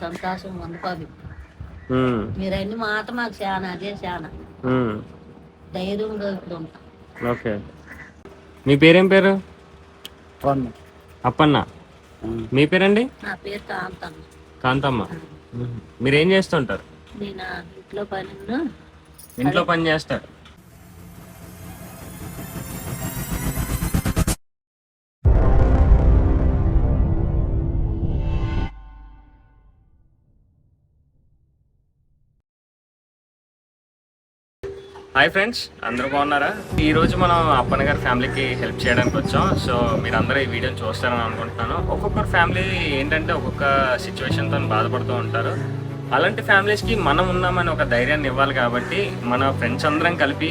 సంతోషం ఉంది. మీరు అన్ని మాట మాకు చాలా అదే చాలా ధైర్యంగా ఇప్పుడు ఉంటాం. ఓకే, మీ పేరేం పేరు? అప్పన్న. మీ పేరండి? నా పేరు కాంతమ్మ. కాంతమ్మ. మీరేం చేస్తుంటారు? నేను ఇంట్లో పని చేస్తారు. హాయ్ ఫ్రెండ్స్, అందరూ బాగున్నారా? ఈరోజు మనం అప్పన్న గారి ఫ్యామిలీకి హెల్ప్ చేయడానికి వచ్చాం. సో మీరు అందరూ ఈ వీడియోని చూస్తారని అనుకుంటున్నాను. ఒక్కొక్కరు ఫ్యామిలీ ఏంటంటే ఒక్కొక్క సిచ్యువేషన్తో బాధపడుతూ ఉంటారు. అలాంటి ఫ్యామిలీస్కి మనం ఉన్నామని ఒక ధైర్యాన్ని ఇవ్వాలి కాబట్టి మన ఫ్రెండ్స్ అందరం కలిపి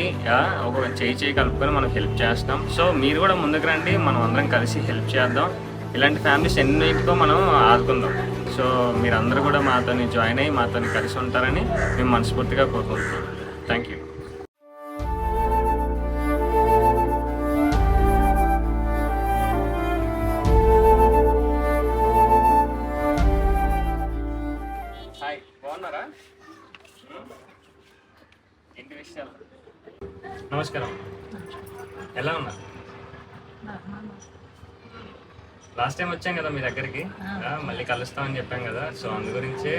ఒక చేయి కలుపుకొని మనం హెల్ప్ చేస్తాం. సో మీరు కూడా ముందుకు రండి, మనం అందరం కలిసి హెల్ప్ చేద్దాం. ఇలాంటి ఫ్యామిలీస్ ఎన్నిటికో మనం ఆదుకుందాం. సో మీరందరూ కూడా మాతో జాయిన్ అయ్యి మాతో కలిసి ఉంటారని మేము మనస్ఫూర్తిగా కోరుకుంటున్నాం. Thank you. ఏంటి విషయాలు? నమస్కారం, ఎలా ఉన్నారు? లాస్ట్ టైం వచ్చాం కదా మీ దగ్గరికి, మళ్ళీ కలుస్తామని చెప్పాం కదా. సో అందు గురించే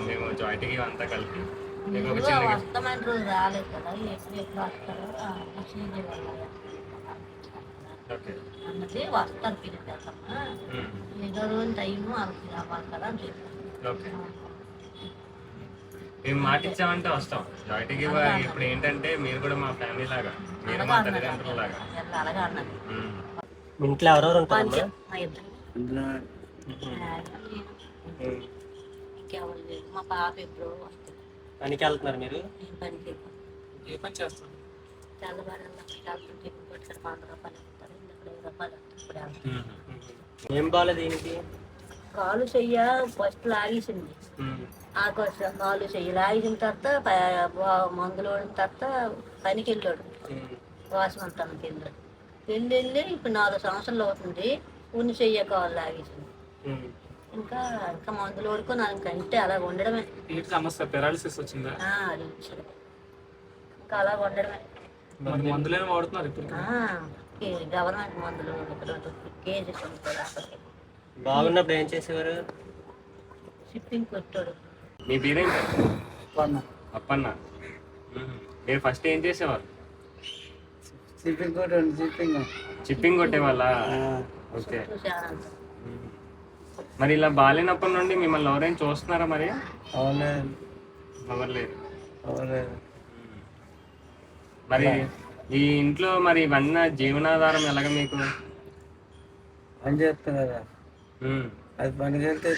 మేము జాయింట్గా అంతా కలిపి మీకు ఒక చిన్న ఓకే మేము మాట ఇచ్చామంటే వస్తాం జాయింట్కి. ఇప్పుడు ఏంటంటే మీరు కూడా మా ఫ్యామిలీ లాగా, మీరు మా తల్లిదండ్రుల లాగా. ఇంట్లో ఎవరెవరు ఉంటారు? మా పాప ఎప్పుడు పనికి వెళ్తున్నారు మీరు? ఏ పని చేస్తాం? ఏం బాగాలేదు దీనికి? కాలు చెయ్య ఫస్ట్ లాగేసింది. ఆ కాలు చెయ్యి లాగిన తర్వాత మందులు తర్వాత పనికి వెళ్ళాడు. వాసవంతానికి వెళ్ళాడు. వెళ్ళి ఇప్పుడు 4 సంవత్సరాలు అవుతుంది. ఉన్ని చెయ్య కాలు లాగేసింది. ఇంకా ఇంకా మందులు వరకు నాకు అంటే అలా ఉండడమే. సమస్య పెరాలిసిస్ వచ్చిందా? అది వచ్చింది. ఇంకా అలా ఉండడమే. మందులేమో వాడుతున్నారు ఇప్పుడు? గవర్నమెంట్ మందులు కేజీ బాగున్నప్పుడు ఏం చేసేవారు? షిప్పింగ్ కొట్టాడు. మీ పేరేంటి? అప్పన్న. మీరు ఫస్ట్ ఏం చేసేవారు? చిప్పింగ్ కొట్టేవాళ్ళ? ఓకే. మరి ఇలా బాగాలేనప్పటి నుండి మిమ్మల్ని ఎవరైనా చూస్తున్నారా మరి? ఎవరు లేరు. మరి ఈ ఇంట్లో మరి ఇవన్నీ జీవనాధారం ఎలాగ మీకు? పని చేస్తాను కదా, అది పనికి వెళ్తే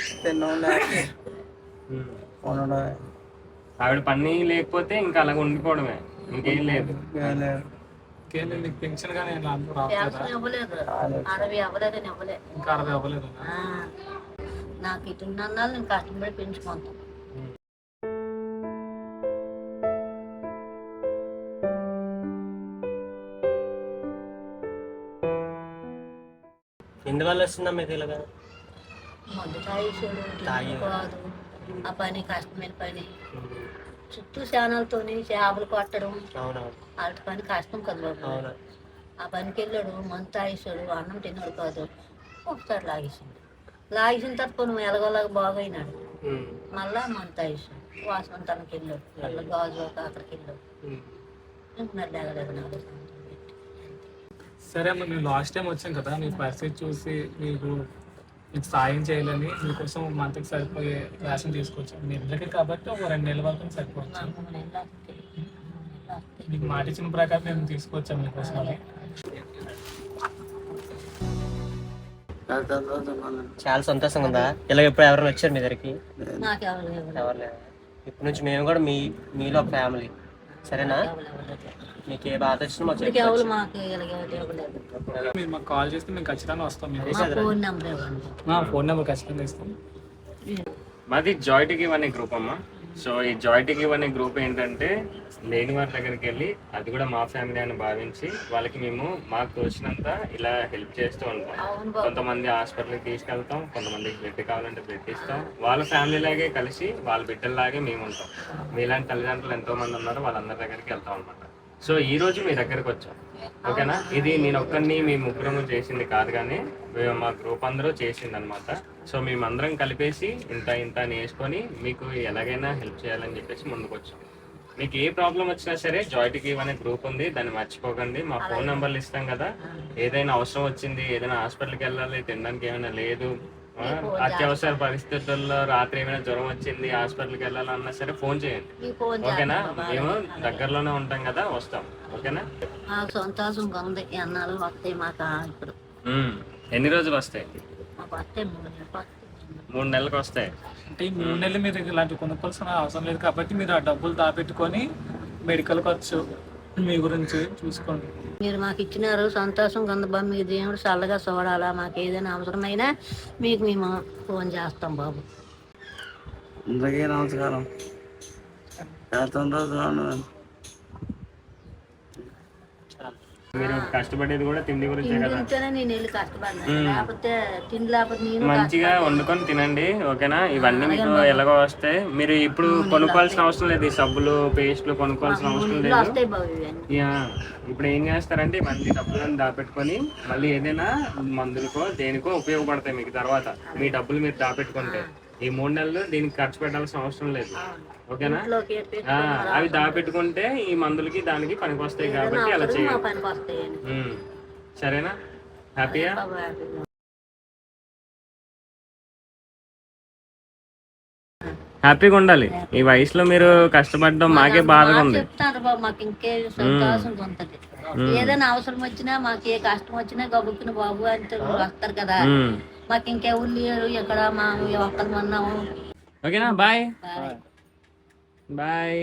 ఆవిడ పని లేకపోతే ఇంకా అలాగ ఉండిపోవడమే, ఇంకేం లేదు. పెన్షన్ కానీ నాకు ఇటు నేను కష్టపడి పెంచుకుంటాను. ఎందువల్ల వస్తుందా మీకు ఇలాగా? మందు తాగేసాడు కాదు. ఆ పని కష్టమైన పని, చుట్టూ శానాలతో చేపలు కొట్టడం, వాళ్ళ పని కష్టం కదా బాబు. ఆ పనికి వెళ్ళాడు, మందు తాగేసాడు, అన్నం తిన్నాడు కాదు. ఒకసారి లాగేసిన తర్వాత నువ్వు ఎలాగోలాగా బాగైనాడు. మళ్ళా మందు తాగేసాడు. వాసవంతానికి వెళ్ళాడు, మళ్ళీ గాజు అక్కడికి వెళ్ళాడు. మరి ఎగలేదు 4 సంవత్సరాలు. సరే అమ్మ, మేము లాస్ట్ టైం వచ్చాం కదా, మీ పరిస్థితి చూసి మీకు సాయం చేయాలని మీకోసం మంత్కి సరిపోయే రేషన్ తీసుకొచ్చాం. మీ ఇద్దరికి కాబట్టి ఒక 2 నెలల వరకు సరిపోవచ్చు. మీకు మాట ఇచ్చిన ప్రకారం మేము తీసుకొచ్చాం మీకోసం. అది చాలా సంతోషంగా ఉందా? ఇలా ఎప్పుడు ఎవరైనా వచ్చారు మీ దగ్గరికి? ఎవరు లేదు. ఇప్పటి నుంచి మేము కూడా మీలో ఒక ఫ్యామిలీ, సరేనా? మీకు ఏ బాధ వచ్చినా మాకు మీరు మాకు కాల్ చేస్తే మేము ఖచ్చితంగా వస్తాం. ఫోన్ నెంబర్ ఖచ్చితంగా ఇస్తాం. మాది జాయింట్ గివ్ అనే గ్రూప్ అమ్మా. సో ఈ జాయింట్ గివ్ అనే గ్రూప్ ఏంటంటే లేని వారి దగ్గరికి వెళ్ళి అది కూడా మా ఫ్యామిలీ అని భావించి వాళ్ళకి మేము మాకు తోచినంత ఇలా హెల్ప్ చేస్తూ ఉంటాం. అవును బాబు. కొంతమంది హాస్పిటల్కి తీసుకెళ్తాం, కొంతమందికి బ్లడ్ కావాలంటే బ్లడ్ ఇస్తాం. వాళ్ళ ఫ్యామిలీ లాగే కలిసి వాళ్ళ బిడ్డల్లాగే మేము ఉంటాం. మీలాంటి తల్లిదండ్రులు ఎంతో మంది ఉన్నారు, వాళ్ళందరి దగ్గరికి వెళ్తాం అనమాట. సో ఈ రోజు మీ దగ్గరకు వచ్చాం, ఓకేనా? ఇది నేను ఒక్కరిని మీ ముగ్గురము చేసింది కాదు, కానీ మా గ్రూప్ అందరూ చేసింది అనమాట. సో మేమందరం కలిపేసి ఇంత ఇంత అని వేసుకొని మీకు ఎలాగైనా హెల్ప్ చేయాలని చెప్పేసి ముందుకు వచ్చాం. మీకు ఏ ప్రాబ్లం వచ్చినా సరే జాయింట్ గివ్ అనే గ్రూప్ ఉంది, దాన్ని మర్చిపోకండి. మా ఫోన్ నెంబర్లు ఇస్తాం కదా, ఏదైనా అవసరం వచ్చింది, ఏదైనా హాస్పిటల్కి వెళ్ళాలి, తినడానికి ఏమైనా లేదు, అత్యవసర పరిస్థితుల్లో రాత్రి ఏమైనా జ్వరం వచ్చింది హాస్పిటల్కి వెళ్ళాలన్నా సరే ఫోన్ చేయండి, ఈ ఫోన్ ఓకేనా? చేస్తాను బాబా. మేము దగ్గరలోనే ఉంటాం కదా, వస్తాం, ఓకేనా? మాకు సంతోషంగా ఉంది. ఎన్నాళ్ళు వస్తాయి మాకు ఇప్పుడు. ఎన్ని రోజులు వస్తాయి? మాకు వస్తాయి 3 నెలలు వస్తాయి. 3 నెలలకు వస్తాయి. అంటే ఈ 3 నెలలు మీరు ఇలాంటి కొనుక్కోవాల్సిన అవసరం లేదు కాబట్టి మీరు ఆ డబ్బులు దాపెట్టుకొని మెడికల్ ఖర్చు మీ గురించి చూసుకోండి. మీరు మాకు ఇచ్చినారు, సంతోషంగా ఉంది బాబు. మీ దేవుడు చల్లగా చూడాలా. మాకు ఏదైనా అవసరమైనా మీకు మేము ఫోన్ చేస్తాం బాబు. అందరికీ నమస్కారం. చాలా సంతోషంగా ఉన్నది. మీరు కష్టపడేది కూడా తిండి గురించే కదా. తిండితోనే నేను వెళ్ళి కష్టపడినా, లేకపోతే తిండి లేకపోతే నేను మంచిగా వండుకొని తినండి, ఓకేనా? ఇవన్నీ మీకు ఎలాగో వస్తాయి. మీరు ఇప్పుడు కొనుక్కోవాల్సిన అవసరం లేదు, ఈ సబ్బులు పేస్ట్లు కొనుక్కోవాల్సిన అవసరం లేదు. వస్తాయి బాబు ఇవన్నీ. యా, ఇప్పుడు ఏం చేస్తారంటే మళ్ళీ డబ్బులను దాపెట్టుకొని మళ్ళీ ఏదైనా మందులకో దేనికో ఉపయోగపడతాయి మీకు తర్వాత. మీ డబ్బులు మీరు దాపెట్టుకుంటే ఈ 3 నెలలు దీనికి ఖర్చు పెట్టాల్సిన అవసరం లేదు, ఓకేనా? ఇంట్లోకి పెట్టి అవి దాపెట్టుకుంటే ఈ మందులకి దానికి పనికి వస్తాయి కాబట్టి అలా మా చేయండి. పనికి వస్తాయని సరేనా? హ్యాపీయా? బాబు హ్యాపీగా. హ్యాపీగా ఉండాలి. ఈ వయసులో మీరు కష్టపడడం మాకే బాధగా ఉంది. చెప్తాను బాబు, మాకు ఇంకే సంతోషంగా ఉంటది. ఏదైనా అవసరం వచ్చినా, మాకు ఏ కష్టం వచ్చినా గబుక్కున బాబు అంటే వస్తారు కదా. మాకు ఇంకెవరు లేరు ఇక్కడ, మా ఒక్కరు ఉన్నాము. ఓకేనా? Bye bye. బాయ్.